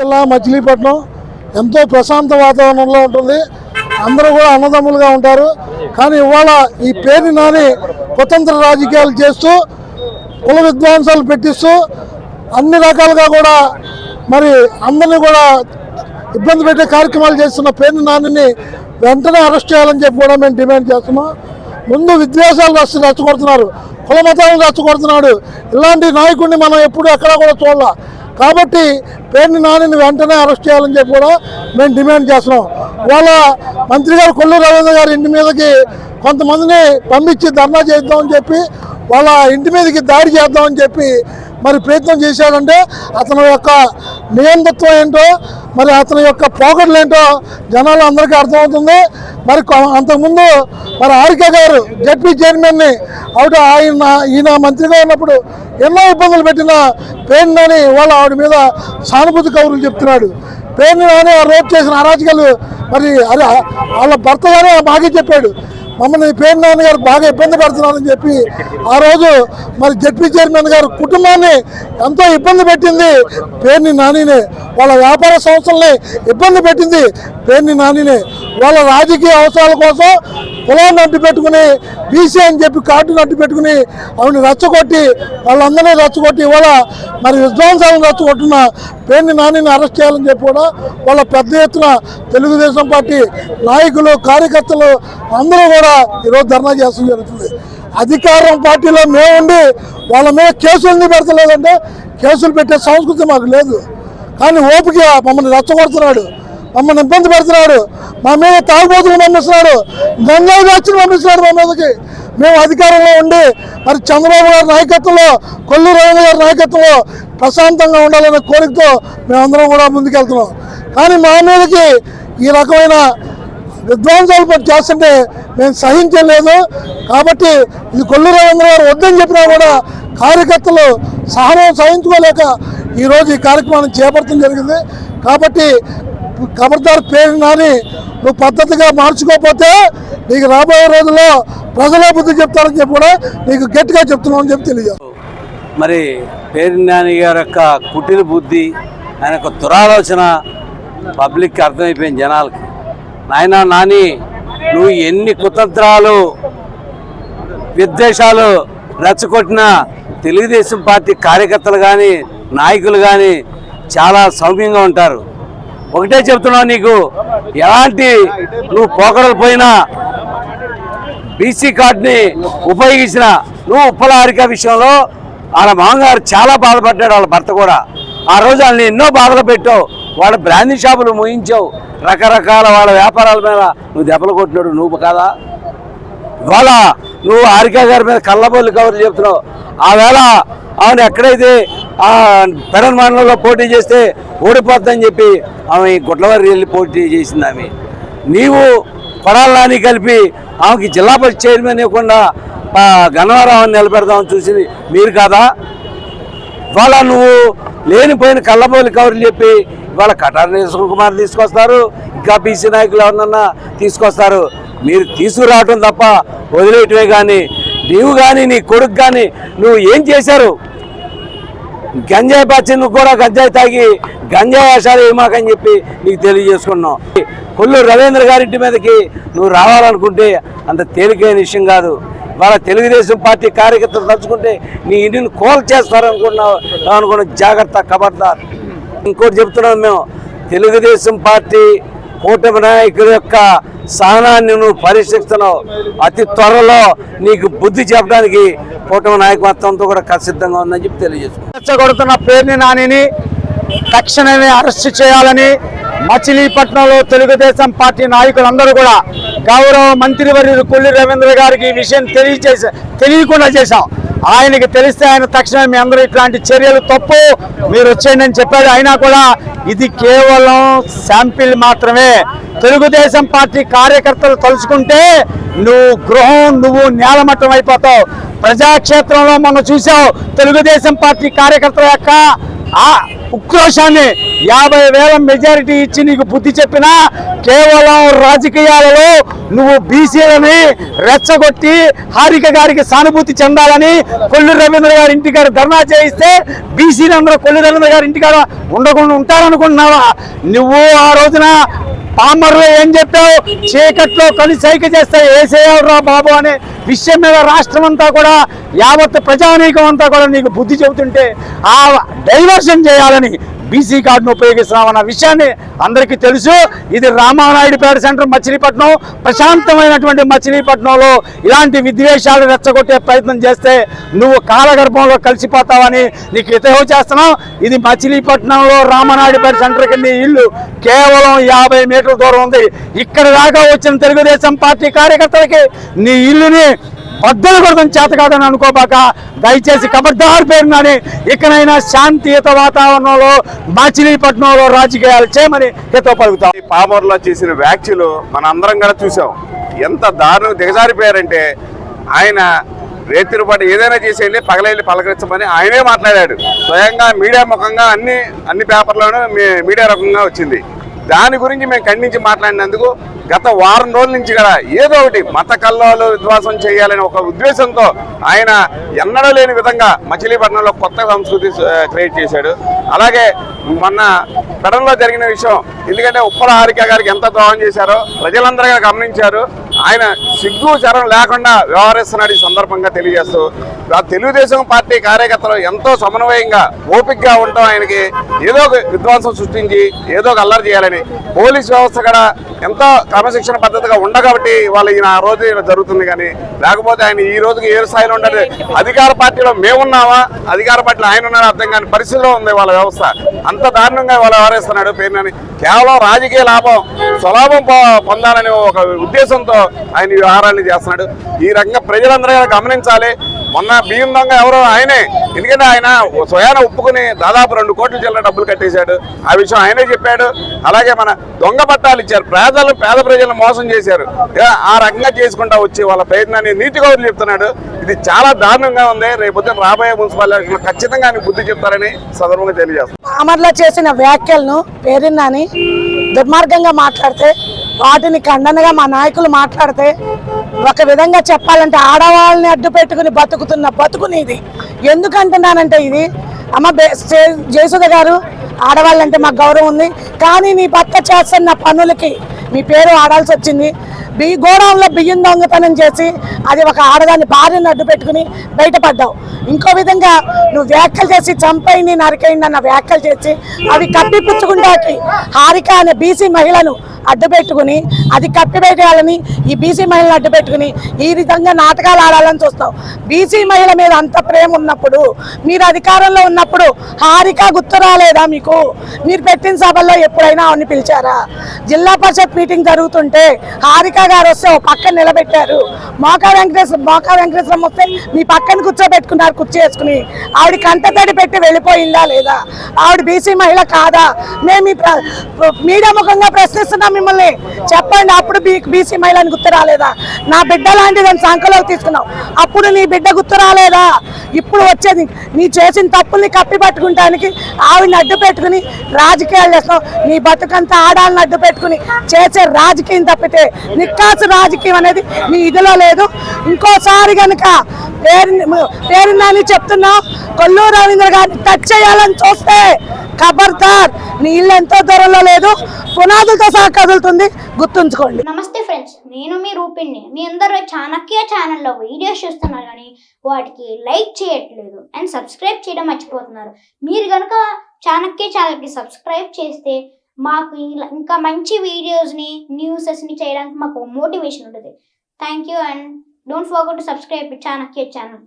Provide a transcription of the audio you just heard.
జిల్లా మచిలీపట్నం ఎంతో ప్రశాంత వాతావరణంలో ఉంటుంది. అందరూ కూడా అన్నదమ్ములుగా ఉంటారు. కానీ ఇవాళ ఈ పేరుని నాని కుతంత్ర రాజకీయాలు చేస్తూ కుల విధ్వంసాలు పెట్టిస్తూ అన్ని రకాలుగా కూడా మరి అందరినీ కూడా ఇబ్బంది పెట్టే కార్యక్రమాలు చేస్తున్న పేరుని నానిని వెంటనే అరెస్ట్ చేయాలని చెప్పి కూడా మేము డిమాండ్ చేస్తున్నాం. ముందు విద్వేషాలు రెచ్చగొడుతున్నారు, కుల మతాలను రెచ్చగొడుతున్నాడు. ఇలాంటి నాయకుడిని మనం ఎప్పుడు ఎక్కడా కూడా చూడాల. కాబట్టి పేరుని నానిని వెంటనే అరెస్ట్ చేయాలని చెప్పి కూడా మేము డిమాండ్ చేస్తున్నాం. వాళ్ళ మంత్రి గారు కొల్లు రవీంద్ర గారి ఇంటి మీదకి కొంతమందిని పంపించి ధర్నా చేద్దామని చెప్పి వాళ్ళ ఇంటి మీదకి దాడి చేద్దామని చెప్పి మరి ప్రయత్నం చేశాడంటే అతని యొక్క నియంతృత్వం ఏంటో, మరి అతని యొక్క పోకడలు ఏంటో జనాలు అందరికీ అర్థమవుతుంది. మరి అంతకుముందు మరి ఆర్కే గారు జడ్పీ చైర్మన్ని ఈయన మంత్రిగా ఉన్నప్పుడు ఎన్నో ఇబ్బందులు పెట్టిన పేరుని నాని వాళ్ళ ఆవిడ మీద సానుభూతి కబుర్లు చెప్తున్నాడు. పేరుని నాని ఆ రోజు చేసిన అరాచకాలు మరి వాళ్ళ భర్త గానే మాకే చెప్పాడు, మమ్మల్ని పేరుని నాని గారు బాగా ఇబ్బంది పెడుతున్నారని చెప్పి ఆ రోజు మరి జడ్పీ చైర్మన్ గారు కుటుంబాన్ని ఎంతో ఇబ్బంది పెట్టింది పేరుని నానినే. వాళ్ళ వ్యాపార సంస్థల్ని ఇబ్బంది పెట్టింది పేరుని నానినే. వాళ్ళ రాజకీయ అవసరాల కోసం కులాన్ని అడ్డు పెట్టుకుని బీసీ అని చెప్పి కార్డును అడ్డు పెట్టుకుని ఆవిడని రెచ్చగొట్టి వాళ్ళందరినీ రెచ్చగొట్టి ఇవాళ మరి విధ్వంసాలను రెచ్చగొట్టిన పేరుని నానిని అరెస్ట్ చేయాలని చెప్పి కూడా వాళ్ళ పెద్ద ఎత్తున తెలుగుదేశం పార్టీ నాయకులు కార్యకర్తలు అందరూ కూడా ఈరోజు ధర్నా చేస్తూ జరుగుతుంది. అధికారం పార్టీలో మేముండి వాళ్ళ మీద కేసులు పెడతలేదంటే కేసులు పెట్టే సంస్కృతి మాకు లేదు. కానీ ఓపిక మమ్మల్ని రెచ్చగొడుతున్నాడు, మమ్మల్ని ఇబ్బంది పెడుతున్నాడు, మా మీద తాగుబోతులు పంపిస్తున్నాడు, గంజాయి వ్యాఖ్యలు పంపిస్తున్నాడు మా మీదకి. మేము అధికారంలో ఉండి మరి చంద్రబాబు గారి నాయకత్వంలో కొల్లు రవీంద్ర గారి నాయకత్వంలో ప్రశాంతంగా ఉండాలనే కోరికతో మేమందరం కూడా ముందుకెళ్తున్నాం. కానీ మా మీదకి ఈ రకమైన విధ్వంసాలు చేస్తుంటే మేము సహించలేదు. కాబట్టి ఇది కొల్లు రవీంద్ర గారు వద్దని చెప్పినా కూడా కార్యకర్తలు సహించుకోలేక ఈరోజు ఈ కార్యక్రమాన్ని చేపట్టడం జరిగింది. కాబట్టి ఖబర్దార్ పేరుని నాని నువ్వు పద్ధతిగా మార్చుకోకపోతే నీకు రాబోయే రోజుల్లో ప్రజలే బుద్ధి చెప్తారని చెప్పి కూడా నీకు గట్టిగా చెప్తున్నామని చెప్పి తెలియజేస్తాను. మరి పేరుని నాని గారి యొక్క కుటిల బుద్ధి, ఆయన యొక్క దురాలోచన పబ్లిక్కి అర్థమైపోయింది జనాలకి. నాయనా నాని, నువ్వు ఎన్ని కుతంత్రాలు విద్వేషాలు రెచ్చగొట్టిన తెలుగుదేశం పార్టీ కార్యకర్తలు కానీ నాయకులు కానీ చాలా సౌమ్యంగా ఉంటారు. ఒకటే చెప్తున్నావు, నీకు ఎలాంటి నువ్వు పోకడలు పోయినా బీసీ కార్డుని ఉపయోగించిన నువ్వు ఉప్పల హారిక విషయంలో వాళ్ళ మామగారు చాలా బాధపడ్డాడు, వాళ్ళ భర్త కూడా. ఆ రోజు వాళ్ళని ఎన్నో బాధలు పెట్టావు, వాళ్ళ బ్రాందీ షాపులు మోయించావు, రకరకాల వాళ్ళ వ్యాపారాల మీద నువ్వు దెబ్బలు కొట్టినాడు నువ్వు కాదా. ఇవాళ నువ్వు హారిక గారి మీద కళ్ళబొల్లి కవర్లు చెప్తున్నావు. ఆ వేళ ఆమెను ఎక్కడైతే పెరన్ మండలంలో పోటీ చేస్తే ఓడిపోద్దని చెప్పి ఆమె గుడ్లవారి వెళ్ళి పోటీ చేసింది. ఆమె నీవు కొడాలని కలిపి ఆమెకి జిల్లా పరిషత్ చైర్మన్ ఇవ్వకుండా గన్నవరావుని నిలబెడదామని చూసింది మీరు కాదా. ఇవాళ నువ్వు లేనిపోయిన కళ్ళబోలి కవర్లు చెప్పి ఇవాళ కటారి కుమార్ తీసుకొస్తారు, ఇంకా బీసీ నాయకులు ఎవరినన్నా తీసుకొస్తారు. మీరు తీసుకురావటం తప్ప వదిలేయటమే. కానీ నీవు కానీ నీ కొడుకు కానీ నువ్వు ఏం చేశారు? గంజాయి పచ్చి నువ్వు కూడా గంజాయి తాగి గంజాయి వేషాలు ఏమాకని చెప్పి నీకు తెలియజేసుకున్నావు. కొల్లు రవీంద్ర గారింటి మీదకి నువ్వు రావాలనుకుంటే అంత తేలికైన విషయం కాదు. వాళ్ళ తెలుగుదేశం పార్టీ కార్యకర్తలు తలుచుకుంటే నీ ఇంటిని కోల్ చేస్తారనుకున్న జాగ్రత్త, ఖబర్దార్. ఇంకోటి చెప్తున్నాం మేము, తెలుగుదేశం పార్టీ కూటమి నాయకుల యొక్క సహనాన్ని నువ్వు పరీక్షిస్తున్నావు. అతి త్వరలో నీకు బుద్ధి చెప్పడానికి కూటమి నాయకత్వంతో కూడా సిద్ధంగా ఉందని చెప్పి తెలియజేస్తున్నాం. పేరుని నానిని తక్షణమే అరెస్ట్ చేయాలని మచిలీపట్నంలో తెలుగుదేశం పార్టీ నాయకులందరూ కూడా గౌరవ మంత్రివర్యులు కొల్లు రవీంద్ర గారికి ఈ విషయం తెలియకుండా చేశాం. ఆయనకి తెలిస్తే ఆయన తక్షణమే మీ అందరూ ఇట్లాంటి చర్యలు తప్పు, మీరు వచ్చేయండి అని చెప్పాడు. అయినా కూడా ఇది కేవలం శాంపిల్ మాత్రమే. తెలుగుదేశం పార్టీ కార్యకర్తలు తలుచుకుంటే నువ్వు నేలమట్టం అయిపోతావు. ప్రజాక్షేత్రంలో మనం చూసావు తెలుగుదేశం పార్టీ కార్యకర్తల యొక్క ఆ ఉక్రోషాన్ని 50,000 మెజారిటీ ఇచ్చి నీకు బుద్ధి చెప్పినా కేవలం రాజకీయాలలో నువ్వు బీసీలని రెచ్చగొట్టి హారిక గారికి సానుభూతి చెందాలని కొల్లు రవీంద్ర గారి ఇంటికాడ ధర్నా చేయిస్తే బీసీలు అందరూ కొల్లు రవీంద్ర గారి ఇంటికాడ ఉండకుండా ఉంటారనుకుంటున్నావా? నువ్వు ఆ రోజున పామర్లో ఏం చెప్పావు? చీకట్లో కలిసి సైక చేస్తే ఏసేయరా బాబు అనే విషయం మీద రాష్ట్రం అంతా కూడా యావత్ ప్రజానీకం అంతా కూడా నీకు బుద్ధి చెబుతుంటే ఆ డైవర్షన్ చేయాలని బీసీ కార్డును ఉపయోగిస్తున్నామన్న విషయాన్ని అందరికీ తెలుసు. ఇది రామానాయుడుపేట సెంటర్ మచిలీపట్నం, ప్రశాంతమైనటువంటి మచిలీపట్నంలో ఇలాంటి విద్వేషాలు రెచ్చగొట్టే ప్రయత్నం చేస్తే నువ్వు కాలగర్భంలో కలిసిపోతావని నీకు హితవు చేస్తున్నావు. ఇది మచిలీపట్నంలో రామానాయుడుపేట సెంటర్ కింద ఇల్లు కేవలం 50 మీటర్ల దూరం ఉంది. ఇక్కడ దాకా వచ్చిన తెలుగుదేశం పార్టీ కార్యకర్తలకి నీ ఇల్లుని బద్దలు కొడతాం చేత కాదని అనుకోబాక. దయచేసి ఖబర్దార్ పేరునని ఇకనైనా శాంతియుత వాతావరణంలో మచిలీపట్నంలో రాజకీయాలు చేయమని హితవు పలుకుతాం. పామర్లో చేసిన వ్యాఖ్యలు మన అందరం కూడా చూసాం. ఎంత దారుణం దిగజారిపోయారంటే ఆయన రేతిరి పాటు ఏదైనా చేసేయండి పగలెళ్ళి పలకరించమని ఆయనే మాట్లాడాడు. స్వయంగా మీడియా ముఖంగా అన్ని పేపర్లోనూ మీడియా రకంగా వచ్చింది. దాని గురించి మేము ఖండించి మాట్లాడినందుకు గత వారం రోజుల నుంచి కూడా ఏదో ఒకటి మత కల్లోలు విధ్వంసం చేయాలని ఒక ఉద్దేశంతో ఆయన ఎన్నడూ లేని విధంగా మచిలీపట్నంలో కొత్త సంస్కృతి క్రియేట్ చేశాడు. అలాగే మొన్న పెడల్లో జరిగిన విషయం, ఎందుకంటే ఉప్పల హారిక గారికి ఎంత ద్రోహం చేశారో ప్రజలందరూ గమనించారు. ఆయన సిగ్గు చరం లేకుండా వ్యవహరిస్తున్నాడు. ఈ సందర్భంగా తెలియజేస్తూ తెలుగుదేశం పార్టీ కార్యకర్తలు ఎంతో సమన్వయంగా ఓపికగా ఉండటం, ఆయనకి ఏదో ఒక విధ్వంసం సృష్టించి ఏదో ఒక అల్లరి చేయాలని పోలీస్ వ్యవస్థ కూడా ఎంతో క్రమశిక్షణ పద్ధతిగా ఉండగాబట్టి వాళ్ళ ఈయన ఆ రోజు జరుగుతుంది. కానీ లేకపోతే ఆయన ఈ రోజుకి ఏ స్థాయిలో ఉండదు. అధికార పార్టీలో మేమున్నామా, అధికార పార్టీలో ఆయన ఉన్నారో అర్థం కాని పరిస్థితిలో ఉంది వాళ్ళ వ్యవస్థ. అంత దారుణంగా వాళ్ళు వ్యవహరిస్తున్నాడు. పేరునని కేవలం రాజకీయ లాభం స్వలాభం పొందాలనే ఒక ఉద్దేశంతో ఆయన వ్యవహారాన్ని చేస్తున్నాడు. ఈ రకంగా ప్రజలందరూ గమనించాలి. మొన్న బియ్యం దొంగ ఎవరో ఆయనే, ఎందుకంటే ఆయన స్వయాన ఒప్పుకుని దాదాపు 2 కోట్ల చిల్లర డబ్బులు కట్టేశాడు. ఆ విషయం ఆయనే చెప్పాడు. అలాగే మన దొంగ పట్టాలు ఇచ్చారు, పేద ప్రజలను మోసం చేశారు. ఆ రకంగా చేసుకుంటా వచ్చి వాళ్ళ ప్రయత్నాన్ని నీతి కౌరులు చెప్తున్నాడు. ఇది చాలా దారుణంగా ఉంది. రేపు రాబోయే మున్సిపాలిటీ ఖచ్చితంగా ఆయన బుద్ధి చెప్తారని సందర్భంగా తెలియజేస్తారు. పామర్లో చేసిన వ్యాఖ్యలను పేరున్నాని దుర్మార్గంగా మాట్లాడితే, వాటిని ఖండనగా మా నాయకులు మాట్లాడితే, ఒక విధంగా చెప్పాలంటే ఆడవాళ్ళని అడ్డు పెట్టుకుని బతుకుతున్న బతుకునిది. ఎందుకంటున్నానంటే ఇది అమ్మ జయసుధ గారు, ఆడవాళ్ళంటే మాకు గౌరవం ఉంది, కానీ నీ భర్త చేస్తున్న పనులకి మీ పేరు ఆడాల్సి వచ్చింది. గోడౌన్లో బియ్యం దొంగతనం చేసి అది ఒక ఆడదాన్ని భార్యను అడ్డు పెట్టుకుని బయటపడ్డావు. ఇంకో విధంగా నువ్వు వ్యాఖ్యలు చేసి చంపైంది నరికైంది అన్న వ్యాఖ్యలు చేసి అవి కప్పిపుచ్చుకుంటాకి హారిక అనే బీసీ మహిళను అడ్డు పెట్టుకుని అది కప్పిపెట్టేయాలని ఈ బీసీ మహిళను అడ్డు పెట్టుకుని ఈ విధంగా నాటకాలు ఆడాలని చూస్తావు. బీసీ మహిళ మీద అంత ప్రేమ ఉన్నప్పుడు, మీరు అధికారంలో ఉన్నప్పుడు హారిక గుర్తు రాలేదా మీకు? మీరు పెట్టిన సభల్లో ఎప్పుడైనా ఆవిడని పిలిచారా? జిల్లా పరిషత్ మీటింగ్ జరుగుతుంటే హారిక గారు వస్తే ఓ పక్కన నిలబెట్టారు. మోకా వెంకటేశ్వరం వస్తే మీ పక్కన కూర్చోబెట్టుకున్నారు, కుర్చీ వేసుకుని. ఆవిడ కంటతడి పెట్టి వెళ్ళిపోయిందా లేదా? ఆవిడ బీసీ మహిళ కాదా? మేము మీడియా ముఖంగా ప్రశ్నిస్తున్నాం మిమ్మల్ని, చెప్పండి. అప్పుడు బీసీ మహిళని గుర్తు రాలేదా? నా బిడ్డ లాంటిదని సంకలోకి తీసుకున్నావు, అప్పుడు నీ బిడ్డ గుర్తు రాలేదా? ఇప్పుడు వచ్చేది నీ చేసిన తప్పుల్ని కప్పి పట్టుకుంటానికి ఆవిడని అడ్డు పెట్టుకుని రాజకీయాలు చేస్తావు. నీ బతుకంతా ఆడాలని అడ్డు పెట్టుకుని చేసే రాజకీయం తప్పితే నిక్కాసు రాజకీయం అనేది నీ ఇదిలో లేదు. ఇంకోసారి కనుక పేరుందని చెప్తున్నావు, కొల్లూరు రవీంద్ర గారిని టచ్ చేయాలని చూస్తే ఖబర్దార్, నీ ఇల్లు ఎంతో దూరంలో లేదు, పునాదులతో సహా కదులుతుంది, గుర్తుంచుకోండి. నమస్తే ఫ్రెండ్స్, నేను మీ రూపిణి. మీ అందరూ చాణక్య ఛానల్లో వీడియోస్ చూస్తున్నారు కానీ వాటికి లైక్ చేయట్లేదు అండ్ సబ్స్క్రైబ్ చేయడం మర్చిపోతున్నారు. మీరు కనుక చాణక్య ఛానల్కి సబ్స్క్రైబ్ చేస్తే మాకు ఇంకా మంచి వీడియోస్ని, న్యూసెస్ని చేయడానికి మాకు మోటివేషన్ ఉంటుంది. Thank you and don't forget to subscribe Chanakya channel.